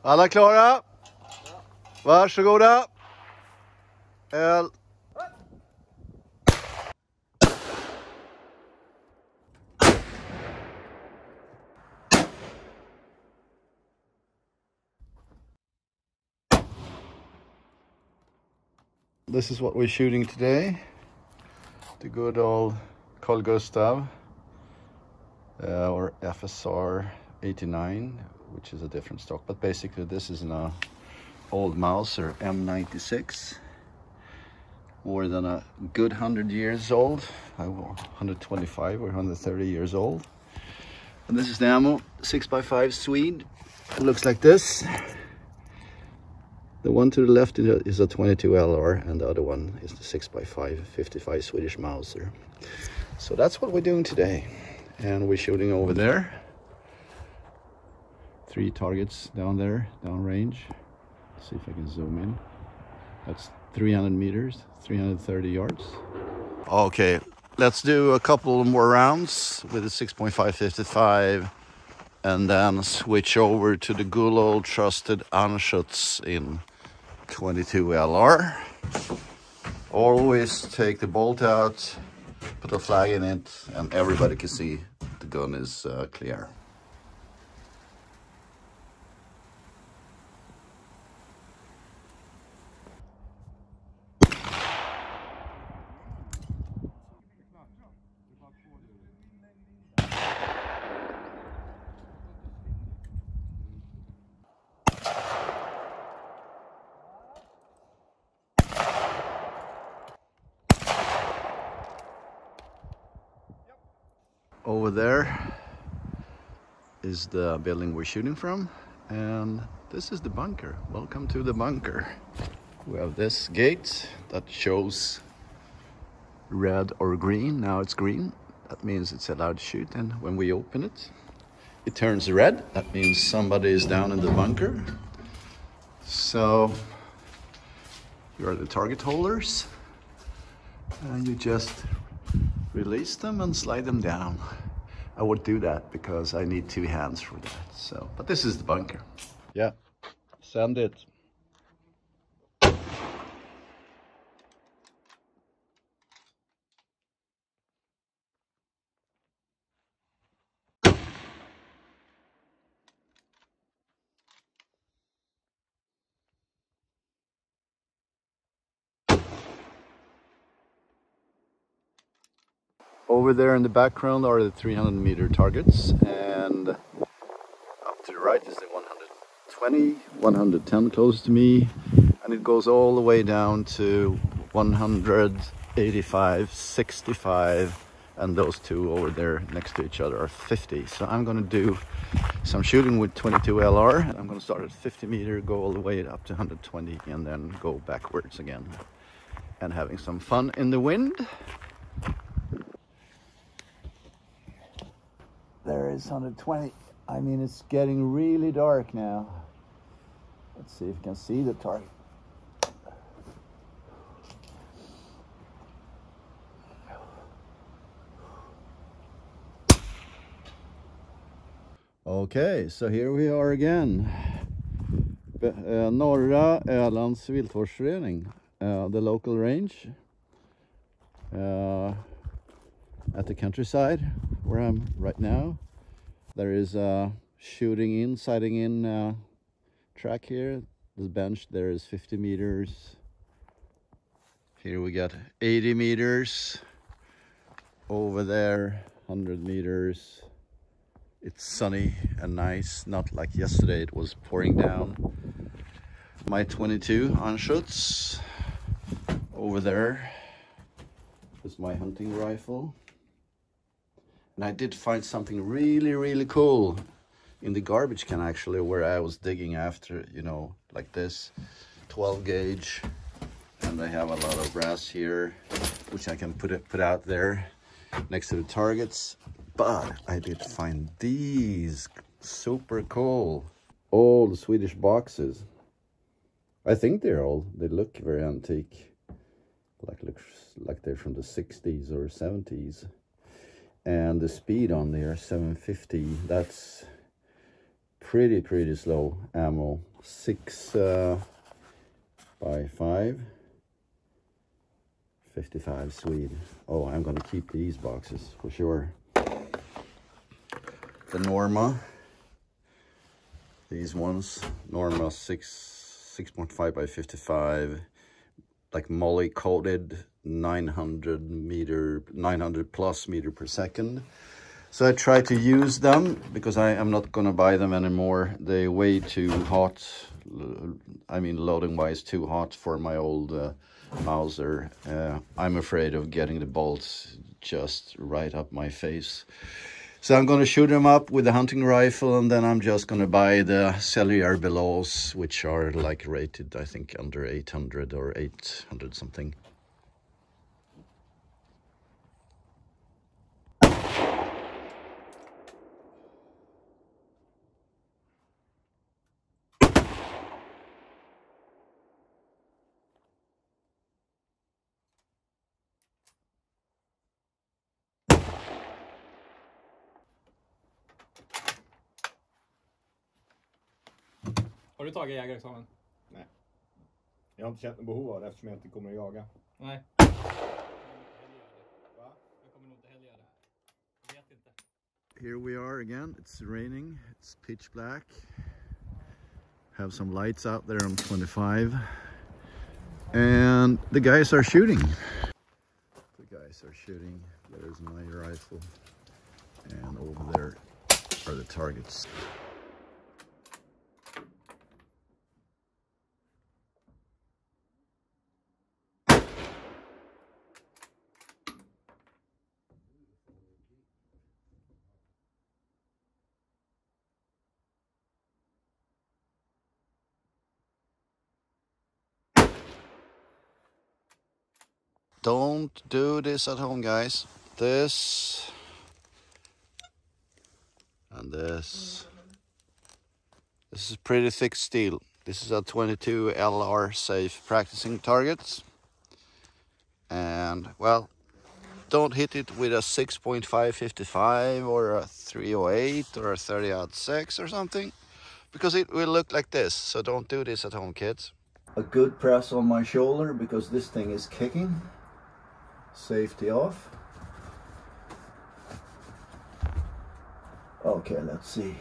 Alla klara? Varsågoda. This is what we're shooting today. The good old Carl Gustav or FSR 89, which is a different stock, but basically this is an old Mauser M96, more than a good 100 years old, 125 or 130 years old. And this is the ammo, 6x5 Swede. It looks like this. The one to the left is a 22 LR, and the other one is the 6x5 55 Swedish Mauser. So that's what we're doing today. And we're shooting over there. 3 targets down there, down range. Let's see if I can zoom in. That's 300 meters, 330 yards. Okay, let's do a couple more rounds with the 6.5 55 and then switch over to the good old trusted Anschutz in 22 LR. Always take the bolt out, put a flag in it, and everybody can see the gun is clear. Over there is the building we're shooting from, and this is the bunker. Welcome to the bunker. We have this gate that shows red or green. Now it's green. That means it's allowed to shoot, and when we open it, it turns red. That means somebody is down in the bunker. So you are the target holders, and you just release them and slide them down. I would do that because I need 2 hands for that. So, but this is the bunker. Yeah, send it. Over there in the background are the 300-meter targets, and up to the right is the 120, 110 close to me, and it goes all the way down to 185, 65, and those two over there next to each other are 50. So I'm going to do some shooting with 22 LR, and I'm going to start at 50 meter, go all the way up to 120, and then go backwards again, and having some fun in the wind. There is 120. I mean, it's getting really dark now. Let's see if you can see the target. Okay, so here we are again. Norra Ölands viltvårdsförening, the local range at the countryside where I'm right now. There is a sighting in track here. This bench there is 50 meters. Here we got 80 meters. Over there 100 meters. It's sunny and nice, not like yesterday it was pouring down. My 22 Anschutz. Over there is my hunting rifle. And I did find something really cool in the garbage can, actually, where I was digging after, you know, like this 12 gauge, and I have a lot of brass here which I can put out there next to the targets. But I did find these super cool old Swedish boxes. I think they're old. They look very antique, looks like they're from the 60s or 70s. And the speed on there, 750, that's pretty slow ammo. 6 by 5, 55 Swede. Oh, I'm gonna keep these boxes for sure. The Norma, these ones, Norma 6.5 by 55, like moly coated, 900 plus meter per second. So I try to use them because I am not gonna buy them anymore. They're way too hot. I mean, loading wise, too hot for my old Mauser. I'm afraid of getting the bolts just right up my face. So I'm gonna shoot them up with the hunting rifle, and then I'm just gonna buy the cellular belows, which are like rated, I think, under 800 or 800 something. Har du tagit jägarexamen? Nej. Jag har inte känt något behov av det eftersom jag inte kommer att jaga. Nej. Jag kommer nog inte heller göra det. Jag vet inte. Here we are again. It's raining. It's pitch black. Have some lights out there on 25. And the guys are shooting. There's my rifle. And over there are the targets. Don't do this at home, guys. This and this. This is pretty thick steel. This is a 22 LR safe practicing targets. And well, don't hit it with a 6.555 or a 308 or a 30-06 or something, because it will look like this. So don't do this at home, kids. A good press on my shoulder because this thing is kicking. Safety off. Okay, let's see.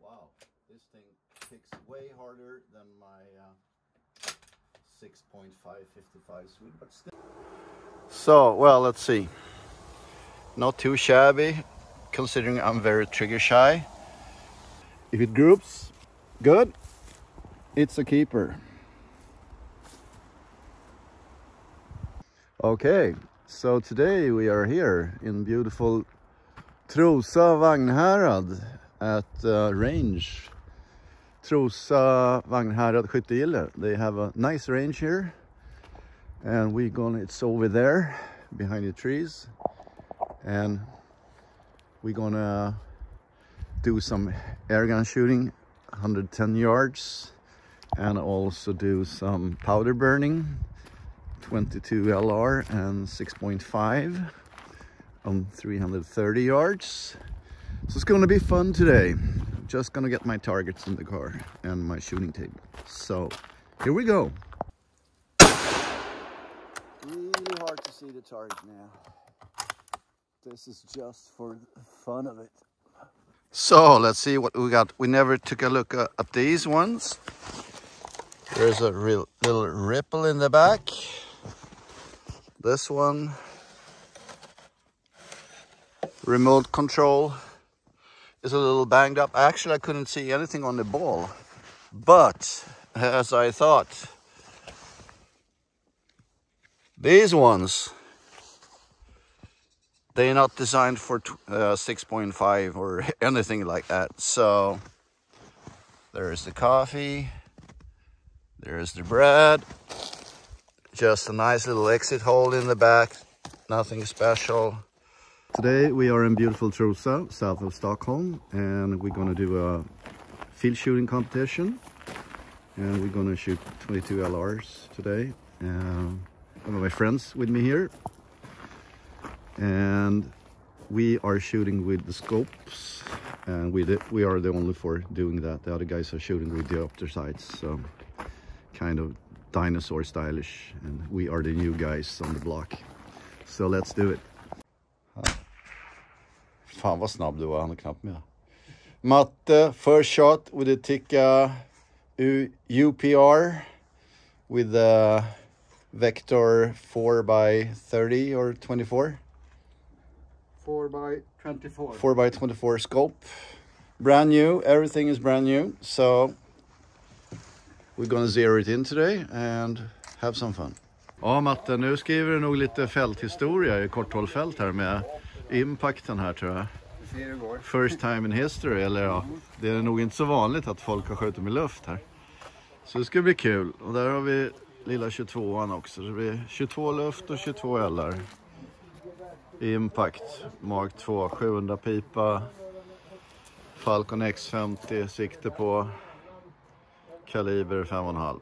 Wow, this thing kicks way harder than my 6.555 Swede, but still. So, well, let's see. Not too shabby, considering I'm very trigger shy. If it groups, good. It's a keeper. Okay, so today we are here in beautiful Trosa Vagnhärad at range. Trosa Vagnhärad Skyttegille. They have a nice range here, and it's over there behind the trees, and we're gonna do some airgun shooting, 110 yards, and also do some powder burning, 22 LR and 6.5 on 330 yards. So it's gonna be fun today. I'm just gonna get my targets in the car and my shooting table. So here we go. Really hard to see the target now. This is just for the fun of it. So let's see what we got. We never took a look at these ones. There's a real little ripple in the back. This one, remote control, is a little banged up. Actually, I couldn't see anything on the ball, but as I thought, these ones, they're not designed for 6.5 or anything like that. So there's the coffee, there's the bread, just a nice little exit hole in the back, nothing special. Today we are in beautiful Trosa, south of Stockholm, and we're gonna do a field shooting competition, and we're gonna shoot 22 LRs today. of my friends with me here. And we are shooting with the scopes, and we are the only for doing that. The other guys are shooting with the opter sights, so kind of dinosaur stylish, and we are the new guys on the block. So let's do it. Fan vad snabb du var, han är knappt med. Matte, first shot with a Tikka UPR with a vector 4x30 or 24. 4x24. 4x24 scope. Brand new, everything is brand new. So we're gonna zero it in today and have some fun. Ja Matte, nu skriver du nog lite fälthistoria i korthållfält här med impacten här tror jag. First time in history, eller ja, det är nog inte så vanligt att folk har skjutit med luft här. Så det ska bli kul. Och där har vi lilla 22an också. Det blir 22 luft och 22 eldar. Impact, Mark 2, 700 pipa. Falcon X50, sikte på kaliber 5,5.